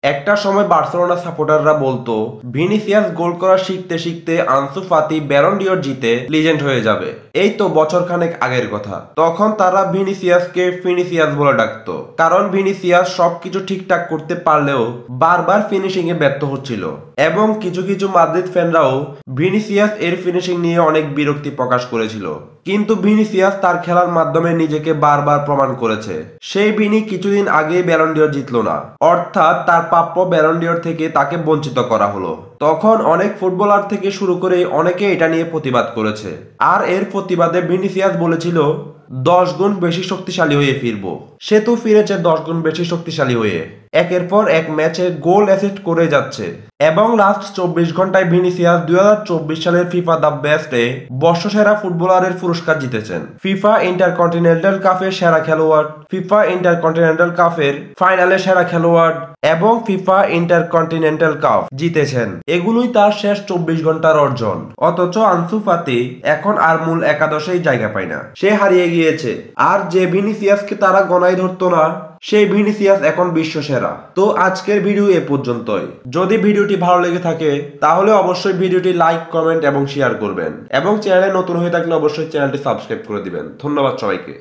একটা সময় বার্সেলোনা সাপোর্টাররা বলতো ভিনিসিয়াস গোল করা শিখতে শিখতে আনসু ফাতি ব্যালন ডিওর জিতে লিজেন্ড হয়ে যাবে। এই তো বছরখানেক আগের কথা। তখন তারা ভিনিসিয়াসকে ফিনিসিয়াস বলে ডাকতো, কারণ ভিনিসিয়াস সবকিছু ঠিকঠাক করতে পারলেও বারবার ফিনিশিং এ ব্যর্থ হচ্ছিল। এবং কিছু কিছু মাদ্রিদ ফ্যানরাও ভিনিসিয়াস এর ফিনিশিং নিয়ে অনেক বিরক্তি প্রকাশ করেছিল। কিন্তু ভিনিসিয়াস তার খেলার মাধ্যমে নিজেকে বারবার প্রমাণ করেছে। সেই ভিনি কিছুদিন আগে ব্যালন ডিওর জিতলো না, অর্থাৎ তার প্রাপ্য ব্যালন ডিওর থেকে তাকে বঞ্চিত করা হলো। তখন অনেক ফুটবলার থেকে শুরু করে অনেকে এটা নিয়ে প্রতিবাদ করেছে। আর এর প্রতিবাদে ভিনিসিয়াস বলেছিল 10 গুণ বেশি শক্তিশালী হয়ে ফিরবো। সে তো ফিরেছে 10 গুণ বেশি শক্তিশালী হয়ে, একের পর এক ম্যাচে গোল অ্যাসিস্ট করে যাচ্ছে। এবং লাস্ট 24 ঘন্টায় ভিনিসিয়াস 2024 সালের ফিফা দ্য বেস্টে বর্ষসেরা ফুটবলারের পুরস্কার জিতেছেন, ফিফা ইন্টারকন্টিনেন্টাল কাপের সেরা খেলোয়াড়, ফিফা ইন্টারকন্টিনেন্টাল কাপের ফাইনালে সেরা খেলোয়াড় এবং ফিফা ইন্টারকন্টিনেন্টাল কাপ জিতেছেন। এগুলোই তার শেষ 24 ঘন্টার অর্জন। অথচ আনসু ফাতি এখন আর মূল একাদশেই জায়গা পায় না, সে হারিয়ে গিয়েছে। আর যে ভিনিসিয়াসকে তারা গণায় ধরতো না, সেই ভিনিসিয়াস এখন বিশ্ব সেরা। তো আজকের ভিডিও এ পর্যন্তই। যদি ভিডিওটি ভালো লেগে থাকে তাহলে অবশ্যই ভিডিওটি লাইক, কমেন্ট এবং শেয়ার করবেন, এবং চ্যানেলে নতুন হয়ে থাকলে অবশ্যই চ্যানেলটি সাবস্ক্রাইব করে দিবেন। ধন্যবাদ সবাইকে।